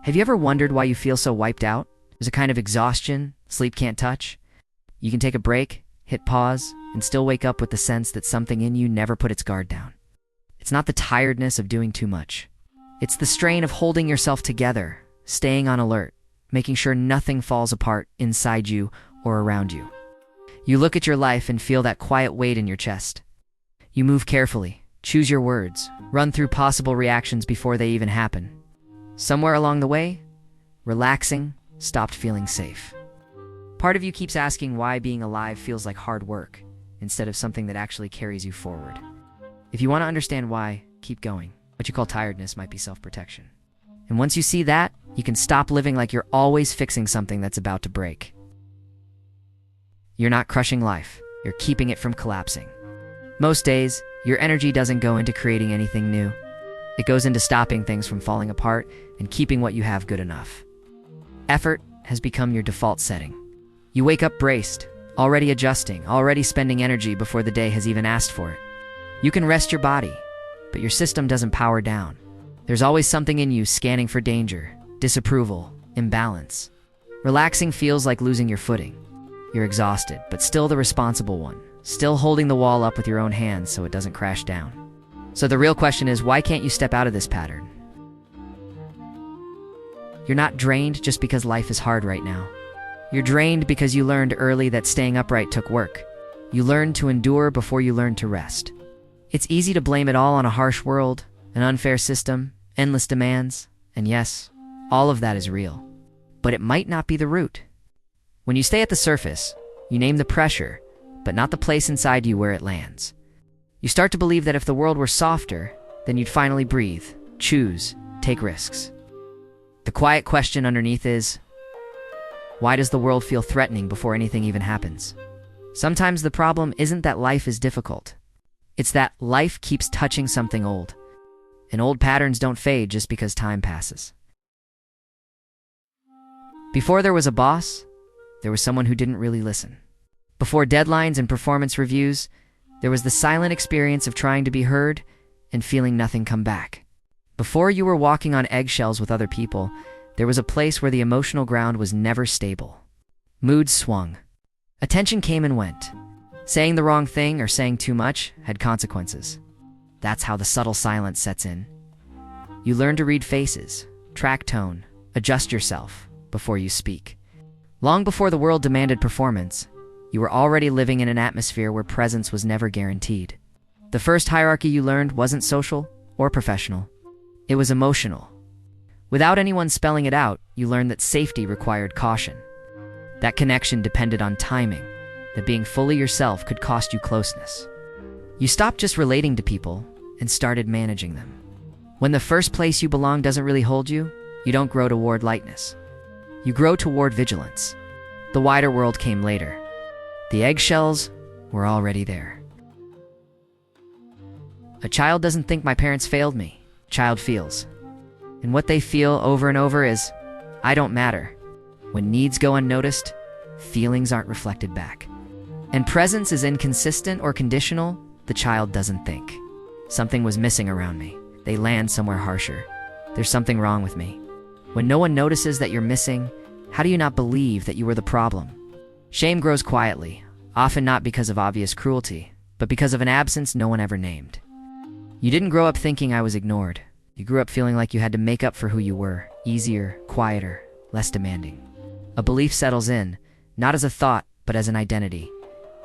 Have you ever wondered why you feel so wiped out? There's a kind of exhaustion sleep can't touch. You can take a break, hit pause, and still wake up with the sense that something in you never put its guard down. It's not the tiredness of doing too much. It's the strain of holding yourself together, staying on alert, making sure nothing falls apart inside you or around you. You look at your life and feel that quiet weight in your chest. You move carefully, choose your words, run through possible reactions before they even happen. Somewhere along the way, relaxing stopped feeling safe. Part of you keeps asking why being alive feels like hard work instead of something that actually carries you forward. If you want to understand why, keep going. What you call tiredness might be self-protection. And once you see that, you can stop living like you're always fixing something that's about to break. You're not crushing life, you're keeping it from collapsing. Most days, your energy doesn't go into creating anything new. It goes into stopping things from falling apart and keeping what you have good enough. Effort has become your default setting. You wake up braced, already adjusting, already spending energy before the day has even asked for it. You can rest your body, but your system doesn't power down. There's always something in you scanning for danger, disapproval, imbalance. Relaxing feels like losing your footing. You're exhausted, but still the responsible one, still holding the wall up with your own hands so it doesn't crash down. So the real question is, why can't you step out of this pattern? You're not drained just because life is hard right now. You're drained because you learned early that staying upright took work. You learned to endure before you learned to rest. It's easy to blame it all on a harsh world, an unfair system, endless demands, and yes, all of that is real. But it might not be the root. When you stay at the surface, you name the pressure, but not the place inside you where it lands. You start to believe that if the world were softer, then you'd finally breathe, choose, take risks. The quiet question underneath is, why does the world feel threatening before anything even happens? Sometimes the problem isn't that life is difficult. It's that life keeps touching something old. And old patterns don't fade just because time passes. Before there was a boss, there was someone who didn't really listen. Before deadlines and performance reviews, there was the silent experience of trying to be heard and feeling nothing come back. Before you were walking on eggshells with other people, there was a place where the emotional ground was never stable. Moods swung. Attention came and went. Saying the wrong thing or saying too much had consequences. That's how the subtle silence sets in. You learn to read faces, track tone, adjust yourself before you speak. Long before the world demanded performance, you were already living in an atmosphere where presence was never guaranteed. The first hierarchy you learned wasn't social or professional. It was emotional. Without anyone spelling it out, you learned that safety required caution. That connection depended on timing, that being fully yourself could cost you closeness. You stopped just relating to people and started managing them. When the first place you belong doesn't really hold you, you don't grow toward lightness. You grow toward vigilance. The wider world came later. The eggshells were already there. A child doesn't think my parents failed me. A child feels. And what they feel over and over is, I don't matter. When needs go unnoticed, feelings aren't reflected back. And presence is inconsistent or conditional, the child doesn't think. Something was missing around me. They land somewhere harsher. There's something wrong with me. When no one notices that you're missing, how do you not believe that you were the problem? Shame grows quietly, often not because of obvious cruelty, but because of an absence no one ever named. You didn't grow up thinking I was ignored. You grew up feeling like you had to make up for who you were, easier, quieter, less demanding. A belief settles in, not as a thought, but as an identity.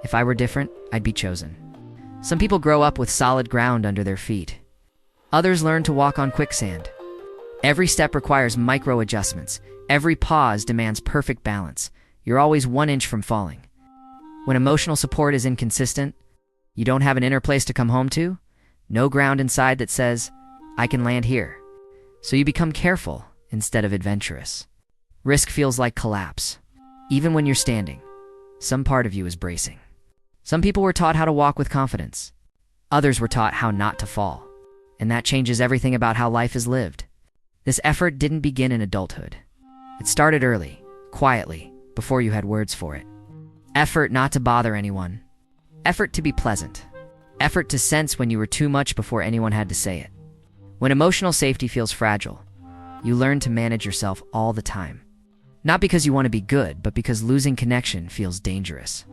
If I were different, I'd be chosen. Some people grow up with solid ground under their feet. Others learn to walk on quicksand. Every step requires micro adjustments. Every pause demands perfect balance. You're always 1 inch from falling. When emotional support is inconsistent, you don't have an inner place to come home to, no ground inside that says, I can land here. So you become careful instead of adventurous. Risk feels like collapse. Even when you're standing, some part of you is bracing. Some people were taught how to walk with confidence. Others were taught how not to fall. And that changes everything about how life is lived. This effort didn't begin in adulthood. It started early, quietly, before you had words for it. Effort not to bother anyone. Effort to be pleasant. Effort to sense when you were too much before anyone had to say it. When emotional safety feels fragile, You learn to manage yourself all the time. Not because you want to be good, but because losing connection feels dangerous.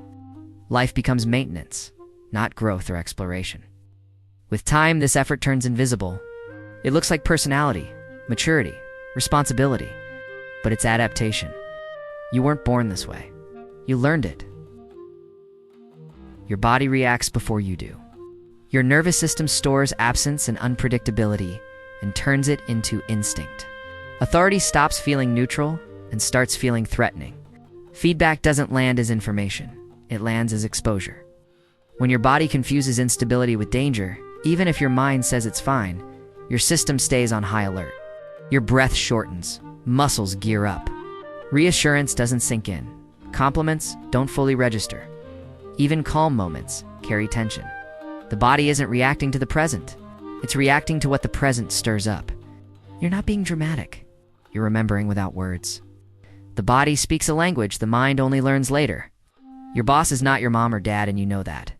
Life becomes maintenance, not growth or exploration. With time, this effort turns invisible. It looks like personality, maturity, responsibility, but it's adaptation. You weren't born this way. You learned it. Your body reacts before you do. Your nervous system stores absence and unpredictability and turns it into instinct. Authority stops feeling neutral and starts feeling threatening. Feedback doesn't land as information. It lands as exposure. When your body confuses instability with danger, even if your mind says it's fine, your system stays on high alert. Your breath shortens. Muscles gear up. Reassurance doesn't sink in. Compliments don't fully register. Even calm moments carry tension. The body isn't reacting to the present. It's reacting to what the present stirs up. You're not being dramatic. You're remembering without words. The body speaks a language the mind only learns later. Your boss is not your mom or dad, and you know that.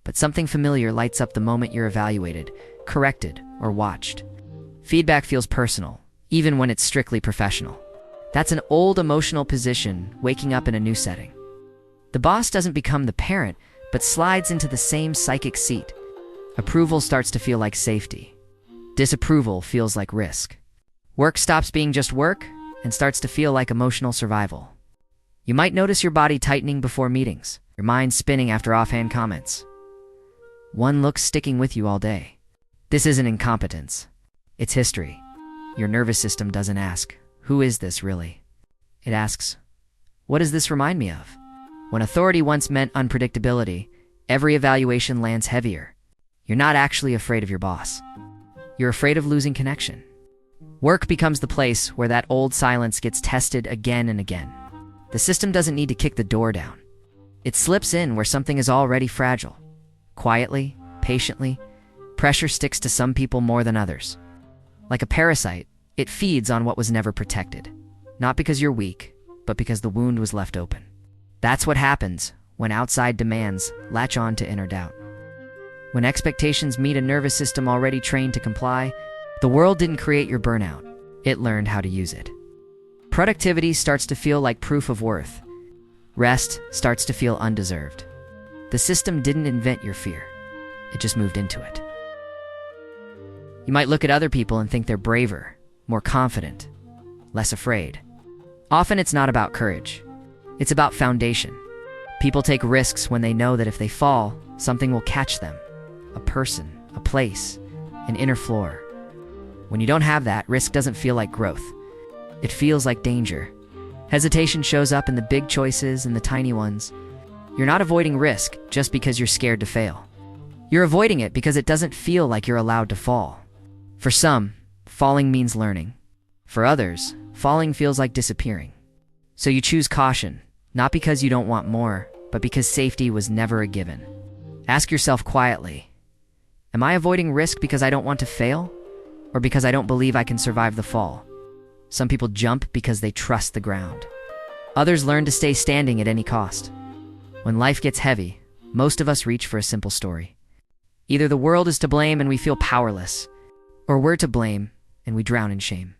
But something familiar lights up the moment you're evaluated, corrected, or watched. Feedback feels personal, even when it's strictly professional. That's an old emotional position waking up in a new setting. The boss doesn't become the parent, but slides into the same psychic seat. Approval starts to feel like safety. Disapproval feels like risk. Work stops being just work and starts to feel like emotional survival. You might notice your body tightening before meetings, your mind spinning after offhand comments. One look sticking with you all day. This isn't incompetence. It's history. Your nervous system doesn't ask, "Who is this really?" It asks, "What does this remind me of?" When authority once meant unpredictability, every evaluation lands heavier. You're not actually afraid of your boss. You're afraid of losing connection. Work becomes the place where that old silence gets tested again and again. The system doesn't need to kick the door down. It slips in where something is already fragile. Quietly, patiently, pressure sticks to some people more than others. Like a parasite, it feeds on what was never protected. Not because you're weak, but because the wound was left open. That's what happens when outside demands latch on to inner doubt. When expectations meet a nervous system already trained to comply, the world didn't create your burnout. It learned how to use it. Productivity starts to feel like proof of worth. Rest starts to feel undeserved. The system didn't invent your fear. It just moved into it. You might look at other people and think they're braver, more confident, less afraid. Often it's not about courage. It's about foundation. People take risks when they know that if they fall, something will catch them. A person, a place, an inner floor. When you don't have that, risk doesn't feel like growth. It feels like danger. Hesitation shows up in the big choices and the tiny ones. You're not avoiding risk just because you're scared to fail. You're avoiding it because it doesn't feel like you're allowed to fall. For some, falling means learning. For others, falling feels like disappearing. So you choose caution, not because you don't want more, but because safety was never a given. Ask yourself quietly, am I avoiding risk because I don't want to fail? Or because I don't believe I can survive the fall? Some people jump because they trust the ground. Others learn to stay standing at any cost. When life gets heavy, most of us reach for a simple story. Either the world is to blame and we feel powerless, or we're to blame and we drown in shame.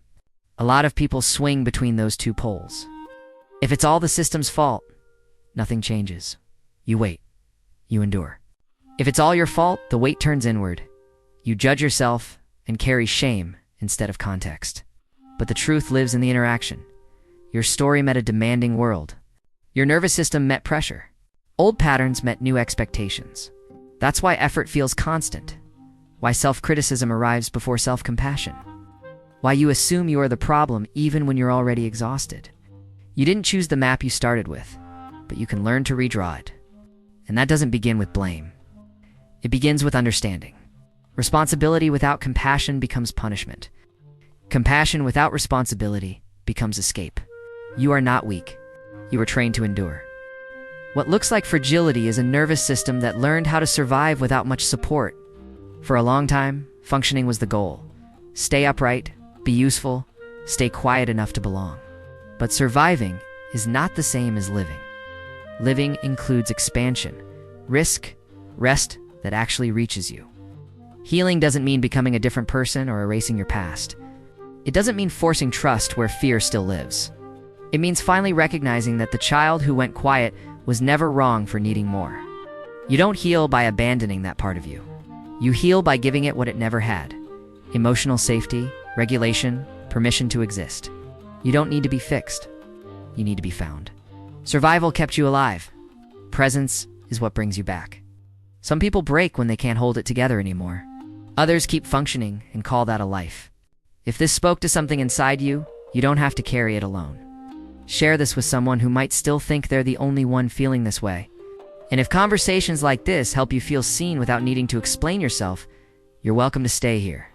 A lot of people swing between those two poles. If it's all the system's fault, nothing changes. You wait. You endure. If it's all your fault, the weight turns inward. You judge yourself and carry shame instead of context. But the truth lives in the interaction. Your story met a demanding world. Your nervous system met pressure. Old patterns met new expectations. That's why effort feels constant. Why self-criticism arrives before self-compassion. Why you assume you are the problem even when you're already exhausted. You didn't choose the map you started with, but you can learn to redraw it. And that doesn't begin with blame. It begins with understanding. Responsibility without compassion becomes punishment. Compassion without responsibility becomes escape. You are not weak. You are trained to endure. What looks like fragility is a nervous system that learned how to survive without much support. For a long time, functioning was the goal. Stay upright, be useful, stay quiet enough to belong. But surviving is not the same as living. Living includes expansion, risk, rest that actually reaches you. Healing doesn't mean becoming a different person or erasing your past. It doesn't mean forcing trust where fear still lives. It means finally recognizing that the child who went quiet was never wrong for needing more. You don't heal by abandoning that part of you. You heal by giving it what it never had: emotional safety, regulation, permission to exist. You don't need to be fixed. You need to be found. Survival kept you alive. Presence is what brings you back. Some people break when they can't hold it together anymore. Others keep functioning and call that a life. If this spoke to something inside you, you don't have to carry it alone. Share this with someone who might still think they're the only one feeling this way. And if conversations like this help you feel seen without needing to explain yourself, you're welcome to stay here.